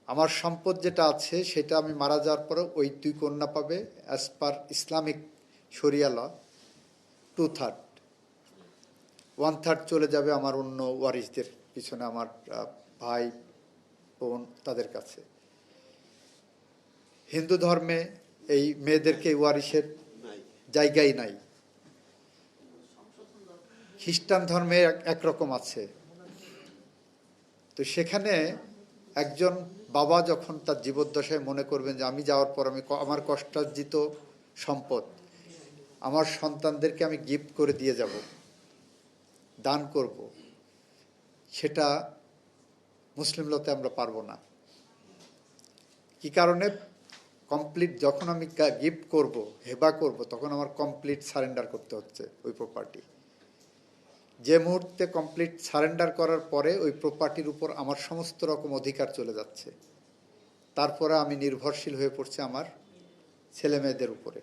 আমার সম্পদ যেটা আছে সেটা আমি মারা যাওয়ার পরে ওই 2 কন্যা পাবে অ্যাজ পার ইসলামিক শরিয়া ল 2/3, 1/3 চলে যাবে আমার অন্য ওয়ারিসদের পিছনে, আমার ভাই বোন তাদের কাছে। হিন্দু ধর্মে এই মেয়েদেরকে ওয়ারিসের জায়গাই নাই। খ্রিস্টান ধর্মে একরকম আছে। তো সেখানে একজন বাবা যখন তার জীবদ্দশায় মনে করবেন যে আমি যাওয়ার পর আমার কষ্টার্জিত সম্পদ আমার সন্তানদেরকে আমি গিফট করে দিয়ে যাব, দান করব, সেটা মুসলিম লতে আমরা পারবো না। কি কারণে? কমপ্লিট যখন আমি গিফট করব, হেবা করব, তখন আমার কমপ্লিট সারেন্ডার করতে হচ্ছে ওই প্রপার্টি। যে মুহূর্তে কমপ্লিট সারেন্ডার করার পরে ওই প্রপার্টির উপর আমার সমস্ত রকম অধিকার চলে যাচ্ছে, তারপরে আমি নির্ভরশীল হয়ে পড়ছি আমার ছেলে মেয়েদের উপরে।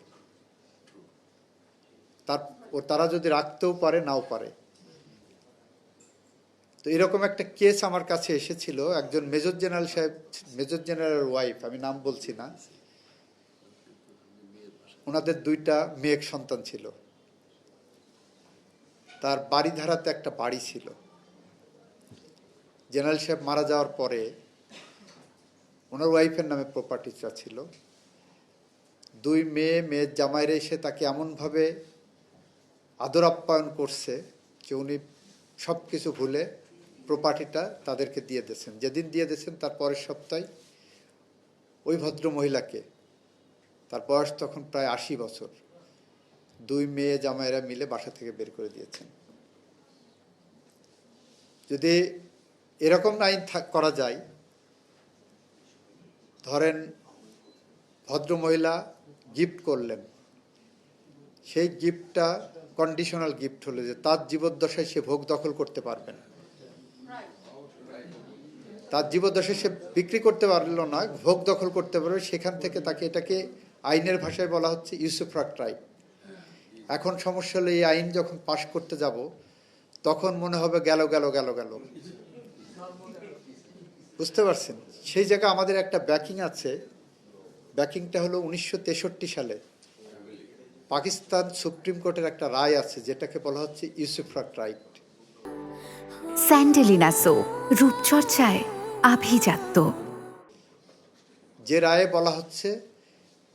তারা যদি রাখতেও পারে নাও পারে। তো এরকম একটা কেস আমার কাছে এসেছিল। একজন মেজর জেনারেল সাহেব, মেজর জেনারেলের ওয়াইফ, আমি নাম বলছি না, ওনাদের 2টা মেয়ে সন্তান ছিল। তার বাড়িধারাতে একটা বাড়ি ছিল। জেনারেল সাহেব মারা যাওয়ার পরে ওনার ওয়াইফের নামে প্রপার্টিটা ছিল। 2 মেয়ের জামাইরা এসে তাকে এমনভাবে আদর আপ্যায়ন করছে যে উনি সব কিছু ভুলে প্রপার্টিটা তাদেরকে দিয়ে দিয়েছেন। যেদিন দিয়ে দিয়েছেন তার পরের সপ্তাহে ওই ভদ্র মহিলাকে, তার বয়স তখন প্রায় 80 বছর, 2 মেয়ে জামাইরা মিলে বাসা থেকে বের করে দিয়েছেন। যদি এরকম আইন করা যায়, ধরেন ভদ্র মহিলা গিফট করলেন, সেই গিফটটা কন্ডিশনাল গিফট হলো যে তার জীবদ্দশায় সে ভোগ দখল করতে পারবেন। তার জীবদ্দশায় সে বিক্রি করতে পারল না, ভোগ দখল করতে পারবে। সেখান থেকে তাকে, এটাকে আইনের ভাষায় বলা হচ্ছে ইউসুফরাক্ট রাইট। এখন সমস্যা হলো এই আইন যখন পাশ করতে যাব তখন মনে হবে গেল গেল গেল গেল, বুঝতে পারছেন? সেই জায়গায় আমাদের একটা ব্যাকিং আছে। ব্যাকিংটা হলো 1963 সালে পাকিস্তান সুপ্রিম কোর্টের একটা রায় আছে যেটাকে বলা হচ্ছে ইউসুফরাক্ট রাইট। স্যান্ডেলিনা সো, রূপচর্চায় আভিজাত্য। যে রায়ে বলা হচ্ছে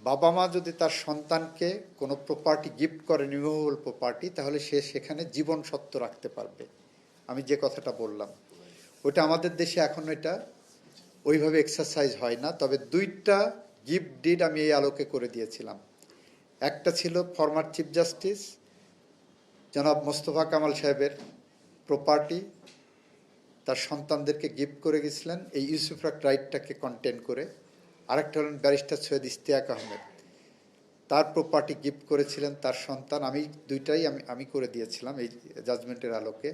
বাবা মা যদি তার সন্তানকে কোনো প্রপার্টি গিফট করে, রিমুভেবল প্রপার্টি, তাহলে সে সেখানে জীবন সত্ত্ব রাখতে পারবে। আমি যে কথাটা বললাম ওটা আমাদের দেশে এখন এটা ওইভাবে এক্সারসাইজ হয় না। তবে 2টা গিফট ডিড আমি এই আলোকে করে দিয়েছিলাম। একটা ছিল ফরমার চিফ জাস্টিস জনাব মোস্তফা কামাল সাহেবের প্রপার্টি তার সন্তানদেরকে গিফট করে গেছিলেন এই ইউসুফরাক্ট রাইটটাকে কন্টেন করে। আরেকটা হলেন ব্যারিস্টার সৈয়দ ইশতিয়াক আহমেদ, তার প্রপার্টি গিফট করেছিলেন তার সন্তান। আমি 2টাই আমি করে দিয়েছিলাম এই জাজমেন্টের আলোকে।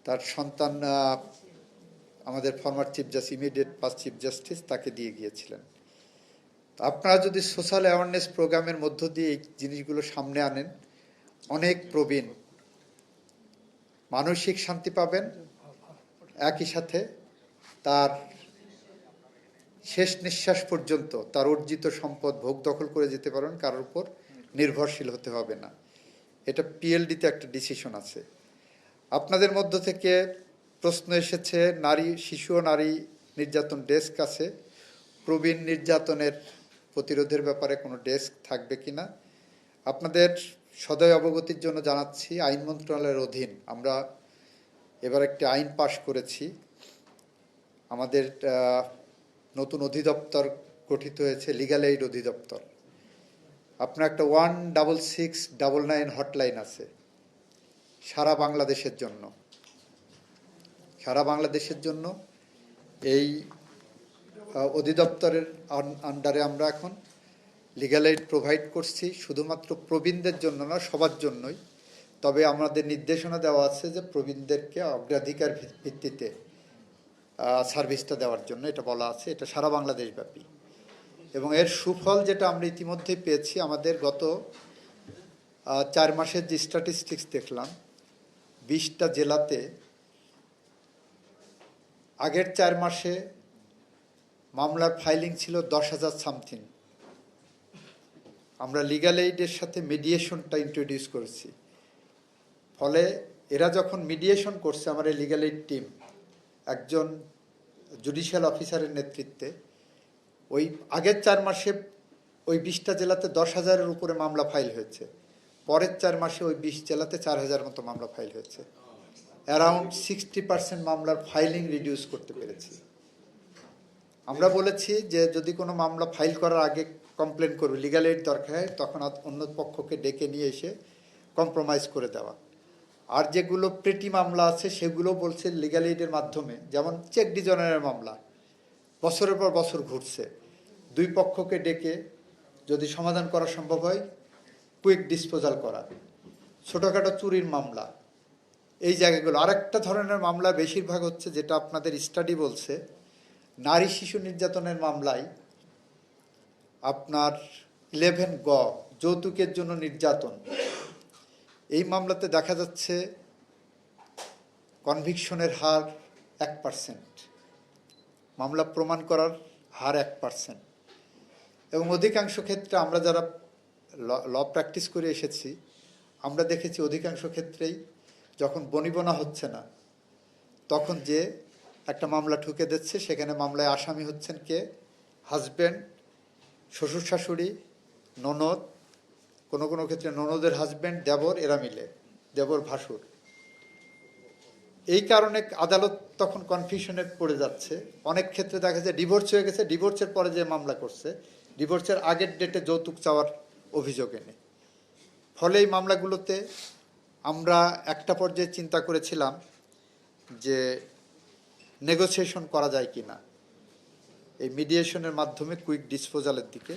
তার সন্তান আমাদের former chief justice, immediate past chief justice, তাকে দিয়ে গিয়েছিলেন। আপনারা যদি সোশ্যাল অ্যাওয়ারনেস প্রোগ্রামের মধ্য দিয়ে এই জিনিসগুলো সামনে আনেন, অনেক প্রবীণ মানসিক শান্তি পাবেন, একই সাথে তার শেষ নিঃশ্বাস পর্যন্ত তার অর্জিত সম্পদ ভোগ দখল করে যেতে পারবেন, কারোর উপর নির্ভরশীল হতে হবে না। এটা পিএলডিতে একটা ডিসিশন আছে। আপনাদের মধ্য থেকে প্রশ্ন এসেছে নারী, শিশু ও নারী নির্যাতন ডেস্ক আছে, প্রবীণ নির্যাতনের প্রতিরোধের ব্যাপারে কোনো ডেস্ক থাকবে কিনা। আপনাদের সদয় অবগতির জন্য জানাচ্ছি, আইন মন্ত্রণালয়ের অধীন আমরা এবার একটি আইন পাশ করেছি। আমাদের নতুন অধিদপ্তর গঠিত হয়েছে, লিগ্যাল এইড অধিদপ্তর। আপনার একটা 16699 হটলাইন আছে সারা বাংলাদেশের জন্য। সারা বাংলাদেশের জন্য এই অধিদপ্তরের আন্ডারে আমরা এখন লিগ্যাল এইড প্রোভাইড করছি, শুধুমাত্র প্রবীণদের জন্য না, সবার জন্যই। তবে আমাদের নির্দেশনা দেওয়া আছে যে প্রবীণদেরকে অগ্রাধিকার ভিত্তিতে সার্ভিসটা দেওয়ার জন্য এটা বলা আছে। এটা সারা বাংলাদেশ ব্যাপী এবং এর সুফল যেটা আমরা ইতিমধ্যেই পেয়েছি। আমাদের গত 4 মাসের যে স্ট্যাটিস্টিক্স দেখলাম, 20টা জেলাতে আগের 4 মাসে মামলার ফাইলিং ছিল 10,000 সামথিং। আমরা লিগ্যাল এইডের সাথে মিডিয়েশনটা ইন্ট্রোডিউস করেছি। ফলে এরা যখন মিডিয়েশন করছে, আমার এই লিগ্যাল এইড টিম একজন জুডিশিয়াল অফিসারের নেতৃত্বে, ওই আগের 4 মাসে ওই 20টা জেলাতে 10,000-এর উপরে মামলা ফাইল হয়েছে। পরের 4 মাসে ওই 20 জেলাতে 4,000 মতো মামলা ফাইল হয়েছে। অ্যারাউন্ড 60% মামলার ফাইলিং রিডিউস করতে পেরেছি। আমরা বলেছি যে যদি কোনো মামলা ফাইল করার আগে কমপ্লেন করবে, লিগ্যাল এইড দরকার হয়, তখন অন্য পক্ষকে ডেকে নিয়ে এসে কম্প্রোমাইজ করে দেওয়া। আর যেগুলো প্রেটি মামলা আছে সেগুলো বলছে লিগ্যাল এইডের মাধ্যমে, যেমন চেক ডিজনারের মামলা বছরের পর বছর ঘুরছে, 2 পক্ষকে ডেকে যদি সমাধান করা সম্ভব হয় কুইক ডিসপোজাল করা। ছোটোখাটো চুরির মামলা, এই জায়গাগুলো। আরেকটা ধরনের মামলা বেশিরভাগ হচ্ছে, যেটা আপনাদের স্টাডি বলছে, নারী শিশু নির্যাতনের মামলায় আপনার 11 যৌতুকের জন্য নির্যাতন, এই মামলাতে দেখা যাচ্ছে কনভিকশনের হার 1%, মামলা প্রমাণ করার হার 1%। এবং অধিকাংশ ক্ষেত্রে আমরা যারা ল প্র্যাকটিস করে এসেছি, আমরা দেখেছি অধিকাংশ ক্ষেত্রেই যখন বনিবনা হচ্ছে না, তখন যে একটা মামলা ঠুকে দিচ্ছে, সেখানে মামলায় আসামি হচ্ছেন কে? হাজব্যান্ড, শ্বশুর শাশুড়ি, ননদ, কোনো কোনো ক্ষেত্রে ননদের হাজব্যান্ড, দেবর, এরা মিলে, দেবর ভাসুর। এই কারণে আদালত তখন কনফিউশনে পড়ে যাচ্ছে। অনেক ক্ষেত্রে দেখা যায় ডিভোর্স হয়ে গেছে, ডিভোর্সের পরে যে মামলা করছে, ডিভোর্সের আগের ডেটে যৌতুক চাওয়ার অভিযোগ এনে। ফলে এই মামলাগুলোতে আমরা একটা পর্যায়ে চিন্তা করেছিলাম যে নেগোসিয়েশন করা যায় কি না, এই মিডিয়েশনের মাধ্যমে কুইক ডিসপোজালের দিকে।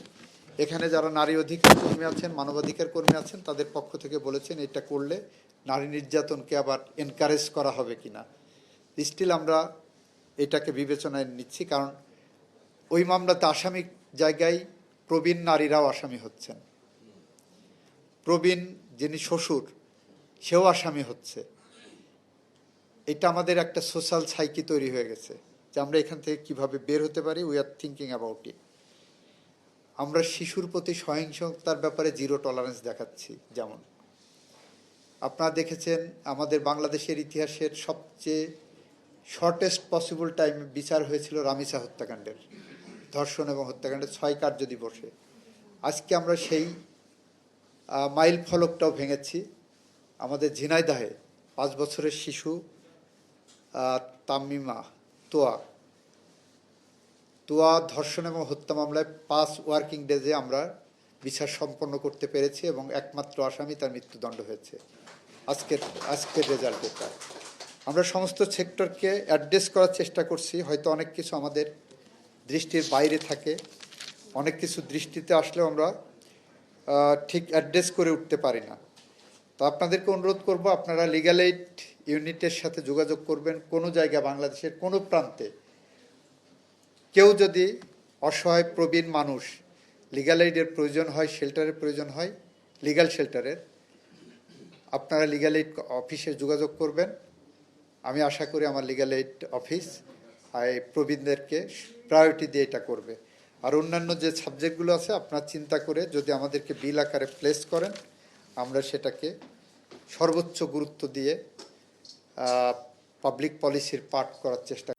এখানে যারা নারী অধিকার কর্মী আছেন, মানবাধিকার কর্মী আছেন, তাদের পক্ষ থেকে বলেছেন এটা করলে নারী নির্যাতনকে আবার এনকারেজ করা হবে কিনা। স্টিল আমরা এটাকে বিবেচনায় নিচ্ছি, কারণ ওই মামলাতে আসামি জায়গায় প্রবীণ নারীরাও আসামি হচ্ছেন। প্রবীণ যিনি শ্বশুর, সেও আসামি হচ্ছে। এটা আমাদের একটা সোশ্যাল সাইকি তৈরি হয়ে গেছে যে আমরা এখান থেকে কিভাবে বের হতে পারি। We are thinking about it. আমরা শিশুর প্রতি সহিংসতার ব্যাপারে 0 টলারেন্স দেখাচ্ছি। যেমন আপনারা দেখেছেন আমাদের বাংলাদেশের ইতিহাসের সবচেয়ে শর্টেস্ট পসিবল টাইমে বিচার হয়েছিল রামিসা হত্যাকাণ্ডের, ধর্ষণ এবং হত্যাকাণ্ডের 6 কার্য দিবসে। আজকে আমরা সেই মাইল ফলকটাও ভেঙেছি। আমাদের ঝিনাইদহে 5 বছরের শিশু তামিমা তোয়া ধর্ষণ এবং হত্যা মামলায় 5 ওয়ার্কিং ডেজে আমরা বিচার সম্পন্ন করতে পেরেছি এবং একমাত্র আসামি, তার মৃত্যুদণ্ড হয়েছে আজকের রেজাল্ট এটা। আমরা সমস্ত সেক্টরকে অ্যাড্রেস করার চেষ্টা করছি। হয়তো অনেক কিছু আমাদের দৃষ্টির বাইরে থাকে, অনেক কিছু দৃষ্টিতে আসলেও আমরা ঠিক অ্যাড্রেস করে উঠতে পারি না। তো আপনাদেরকে অনুরোধ করব, আপনারা লিগ্যাল এইড ইউনিটের সাথে যোগাযোগ করবেন। কোনো জায়গা বাংলাদেশের কোনো প্রান্তে কেউ যদি অসহায় প্রবীণ মানুষ, লিগ্যাল এইডের প্রয়োজন হয়, শেল্টারের প্রয়োজন হয়, লিগ্যাল শেল্টারের, আপনারা লিগ্যাল এইড অফিসে যোগাযোগ করবেন। আমি আশা করি আমার লিগ্যাল এইড অফিস এই প্রবীণদেরকে প্রায়োরিটি দিয়ে এটা করবে। আর অন্যান্য যে সাবজেক্টগুলো আছে আপনারা চিন্তা করে যদি আমাদেরকে বিল আকারে প্লেস করেন, আমরা সেটাকে সর্বোচ্চ গুরুত্ব দিয়ে পাবলিক পলিসির পার্ট করার চেষ্টা